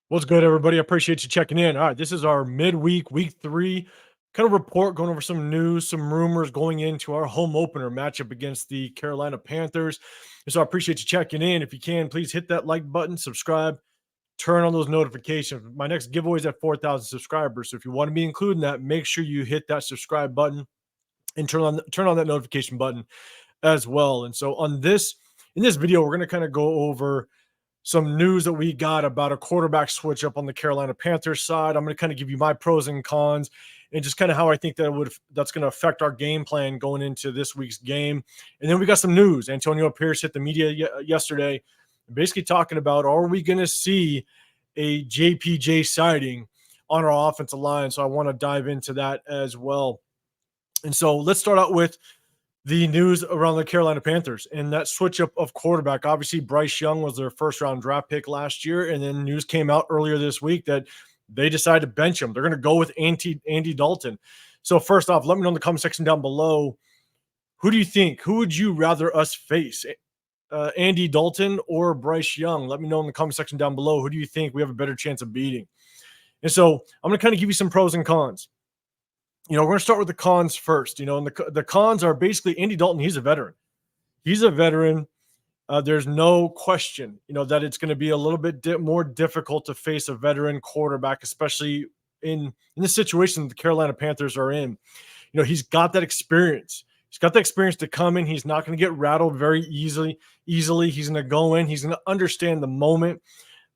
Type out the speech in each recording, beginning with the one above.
What's good, everybody? I appreciate you checking in. All right, this is our midweek, week 3 kind of report, going over some news, some rumors going into our home opener matchup against the Carolina Panthers. And so I appreciate you checking in. If you can, please hit that like button, subscribe, turn on those notifications. My next giveaway is at 4,000 subscribers. So if you want to be included in that, make sure you hit that subscribe button and turn on that notification button as well. And so in this video, we're going to kind of go over some news that we got about a quarterback switch up on the Carolina Panthers side. I'm going to kind of give you my pros and cons and just kind of how I think that's going to affect our game plan going into this week's game. And then we got some news. Antonio Pierce hit the media yesterday, basically talking about, are we going to see a JPJ sighting on our offensive line? So I want to dive into that as well. And so let's start out with the news around the Carolina Panthers and that switch up of quarterback. Obviously, Bryce Young was their first round draft pick last year. And then news came out earlier this week that they decided to bench him. They're going to go with Andy Dalton. So first off, let me know in the comment section down below, who do you think? Who would you rather us face? Andy Dalton or Bryce Young? Let me know in the comment section down below. Who do you think we have a better chance of beating? And so I'm going to kind of give you some pros and cons. We're going to start with the cons first. And the cons are basically Andy Dalton. He's a veteran. He's a veteran. There's no question, that it's going to be a little bit more difficult to face a veteran quarterback, especially in the situation that the Carolina Panthers are in. He's got that experience. He's got the experience to come in. He's not going to get rattled very easily. He's going to go in. He's going to understand the moment.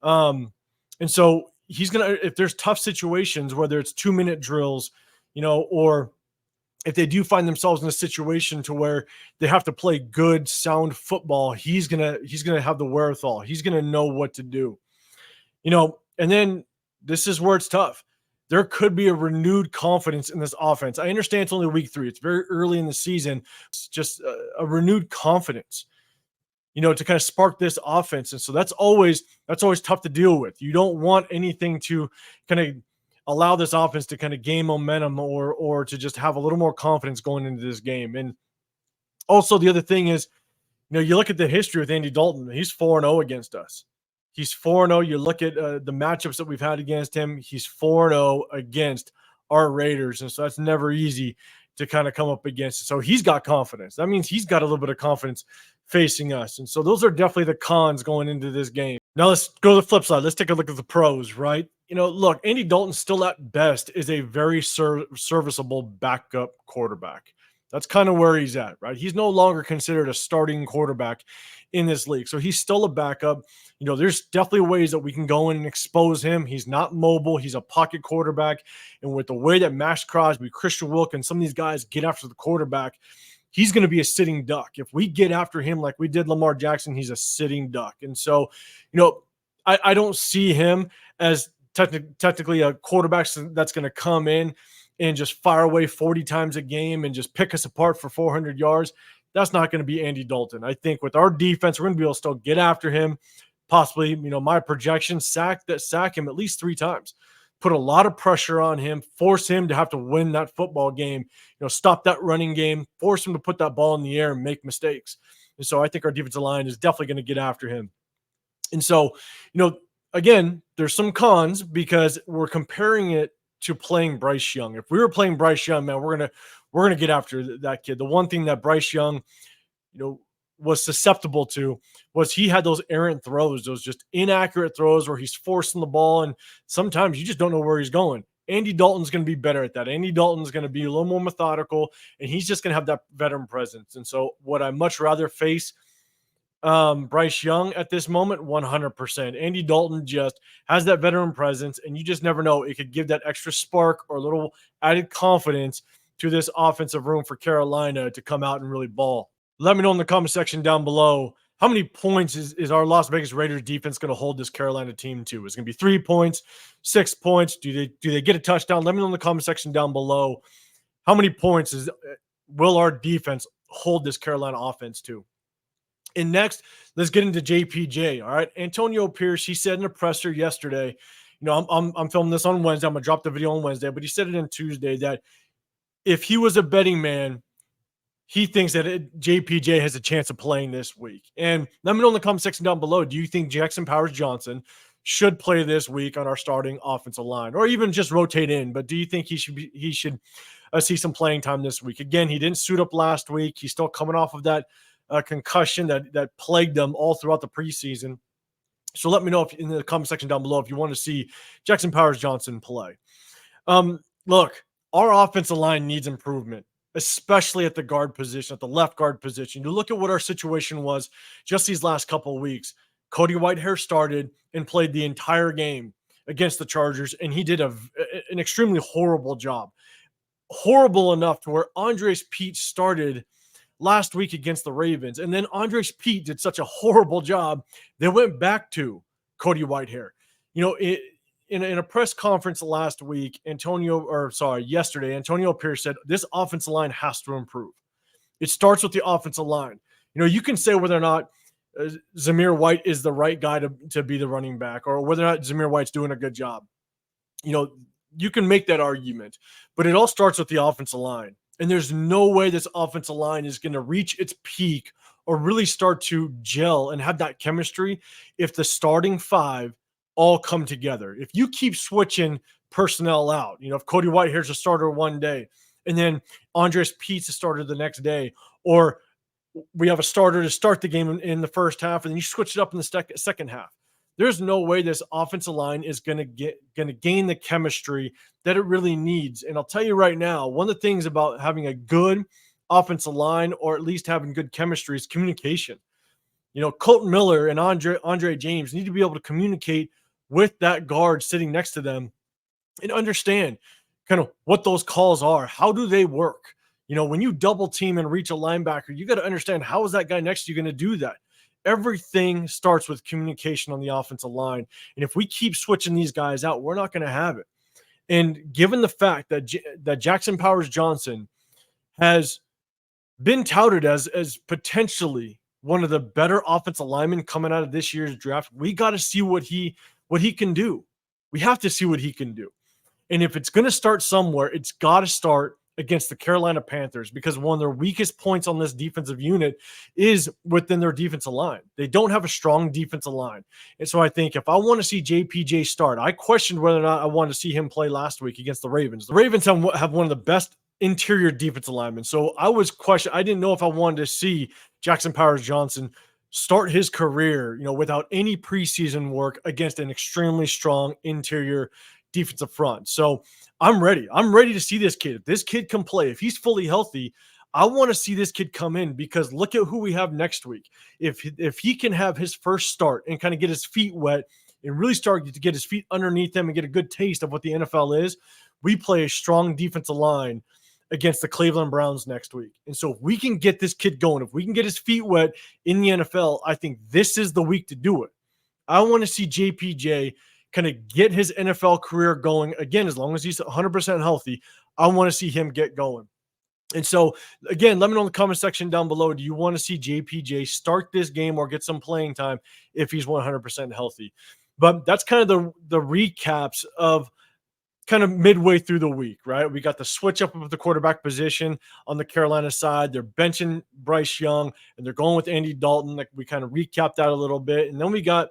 And so he's going to, if there's tough situations, whether it's 2-minute drills, or if they do find themselves in a situation to where they have to play good, sound football, he's gonna have the wherewithal. He's gonna know what to do. And then this is where it's tough. There could be a renewed confidence in this offense. I understand it's only week 3. It's very early in the season. It's just a renewed confidence, to kind of spark this offense. And so that's always tough to deal with. You don't want anything to kind of allow this offense to kind of gain momentum or to just have a little more confidence going into this game. And also the other thing is, you look at the history with Andy Dalton. He's 4-0 against us. He's 4-0. You look at the matchups that we've had against him. He's 4-0 against our Raiders. And so that's never easy to kind of come up against it. So he's got confidence. That means he's got a little bit of confidence facing us. And so those are definitely the cons going into this game. Now let's go to the flip side. Let's take a look at the pros, right? Look, Andy Dalton still at best is a very serviceable backup quarterback. That's kind of where he's at, right? He's no longer considered a starting quarterback in this league. So he's still a backup. There's definitely ways that we can go in and expose him. He's not mobile. He's a pocket quarterback. And with the way that Max Crosby, Christian Wilkins, some of these guys get after the quarterback, he's going to be a sitting duck. If we get after him like we did Lamar Jackson, he's a sitting duck. And so, I don't see him as technically a quarterback that's going to come in and just fire away 40 times a game and just pick us apart for 400 yards. That's not going to be Andy Dalton. I think with our defense, we're going to be able to still get after him. Possibly, my projection, sack him at least 3 times. Put a lot of pressure on him, force him to have to win that football game, stop that running game, force him to put that ball in the air and make mistakes. And so I think our defensive line is definitely going to get after him. And so, again, there's some cons because we're comparing it to playing Bryce Young. If we were playing Bryce Young, man, we're gonna get after that kid. The one thing that Bryce Young, was susceptible to was he had those errant throws, those just inaccurate throws where he's forcing the ball, and sometimes you just don't know where he's going. Andy Dalton's going to be better at that. Andy Dalton's going to be a little more methodical, and he's just going to have that veteran presence. And so would I much rather face Bryce Young at this moment? 100%. Andy Dalton just has that veteran presence, and you just never know. It could give that extra spark or a little added confidence to this offensive room for Carolina to come out and really ball. Let me know in the comment section down below, how many points is our Las Vegas Raiders defense going to hold this Carolina team to? Is it going to be 3 points, 6 points? Do they get a touchdown? Let me know in the comment section down below, how many points will our defense hold this Carolina offense to? And next, let's get into JPJ. All right, Antonio Pierce, he said in a presser yesterday, I'm filming this on Wednesday. I'm gonna drop the video on Wednesday, but he said it on Tuesday that if he was a betting man, he thinks that JPJ has a chance of playing this week. And let me know in the comment section down below, do you think Jackson Powers-Johnson, should play this week on our starting offensive line, or even just rotate in. But do you think he should see some playing time this week? Again, he didn't suit up last week. He's still coming off of that concussion that plagued them all throughout the preseason. So let me know if in the comment section down below if you want to see Jackson Powers Johnson play. Look, our offensive line needs improvement, especially at the guard position, at the left guard position. You look at what our situation was just these last couple of weeks. Cody Whitehair started and played the entire game against the Chargers, and he did an extremely horrible job. Horrible enough to where Andres Pete started last week against the Ravens. And then Andres Pete did such a horrible job, they went back to Cody Whitehair. You know, in a press conference yesterday, Antonio Pierce said this offensive line has to improve. It starts with the offensive line. You know, you can say whether or not Zamir White is the right guy to be the running back, or whether or not Zamir White's doing a good job. You know, you can make that argument, but it all starts with the offensive line. And there's no way this offensive line is going to reach its peak or really start to gel and have that chemistry if the starting five all come together. If you keep switching personnel out, you know, if Cody Whitehair's a starter one day and then Andres Pete's a starter the next day, or we have a starter to start the game in the first half and then you switch it up in the second half, there's no way this offensive line is going to gain the chemistry that it really needs. And I'll tell you right now, one of the things about having a good offensive line, or at least having good chemistry, is communication. You know, Colton Miller and Andre James need to be able to communicate with that guard sitting next to them and understand kind of what those calls are. How do they work? You know, when you double team and reach a linebacker, you got to understand, how is that guy next to you going to do that? Everything starts with communication on the offensive line. And if we keep switching these guys out, we're not going to have it. And given the fact that Jackson Powers Johnson has been touted as potentially one of the better offensive linemen coming out of this year's draft, we got to see what he can do. We have to see what he can do. And if it's going to start somewhere, it's got to start against the Carolina Panthers, because one of their weakest points on this defensive unit is within their defensive line. They don't have a strong defensive line. And so I think if I want to see JPJ start, I questioned whether or not I wanted to see him play last week against the Ravens. The Ravens have one of the best interior defensive linemen. So I didn't know if I wanted to see Jackson Powers Johnson start his career, you know, without any preseason work against an extremely strong interior defensive front. So I'm ready. I'm ready to see this kid. If this kid can play, if he's fully healthy, I want to see this kid come in, because look at who we have next week. If he can have his first start and kind of get his feet wet and really start to get his feet underneath him and get a good taste of what the NFL is, we play a strong defensive line against the Cleveland Browns next week. And so if we can get this kid going, if we can get his feet wet in the NFL, I think this is the week to do it. I want to see JPJ kind of get his NFL career going again. As long as he's 100% healthy, I want to see him get going. And so, again, let me know in the comment section down below, do you want to see JPJ start this game or get some playing time if he's 100% healthy? But that's kind of the recaps of kind of midway through the week, right? We got the switch up of the quarterback position on the Carolina side. They're benching Bryce Young, and they're going with Andy Dalton. Like, we kind of recapped that a little bit. And then we got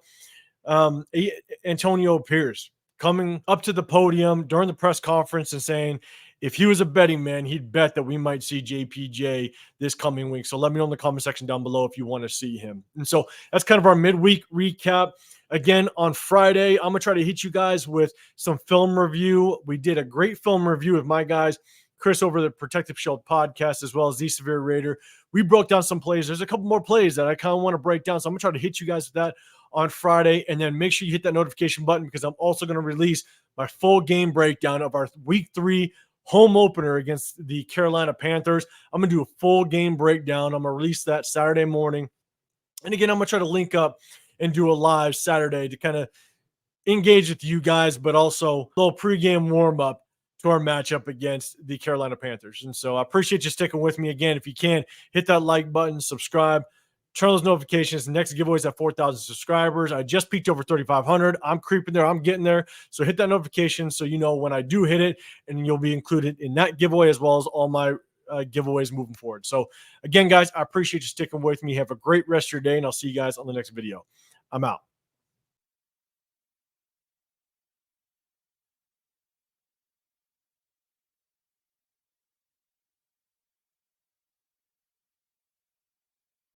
Antonio Pierce coming up to the podium during the press conference and saying if he was a betting man, he'd bet that we might see JPJ this coming week. So let me know in the comment section down below if you want to see him. And so that's kind of our midweek recap. Again, on Friday, I'm going to try to hit you guys with some film review. We did a great film review with my guys, Chris over the Protective Shield podcast, as well as the Severe Raider. We broke down some plays. There's a couple more plays that I kind of want to break down. So I'm going to try to hit you guys with that on Friday. And then make sure you hit that notification button, because I'm also going to release my full game breakdown of our week 3 home opener against the Carolina Panthers. I'm going to do a full game breakdown. I'm going to release that Saturday morning. And again, I'm going to try to link up and do a live Saturday to kind of engage with you guys, but also a little pregame warm-up to our matchup against the Carolina Panthers. And so I appreciate you sticking with me. Again, if you can, hit that like button, subscribe, turn those notifications. The next giveaway is at 4,000 subscribers. I just peaked over 3,500. I'm creeping there. I'm getting there. So hit that notification so you know when I do hit it, and you'll be included in that giveaway as well as all my giveaways moving forward. So again, guys, I appreciate you sticking with me. Have a great rest of your day, and I'll see you guys on the next video. I'm out.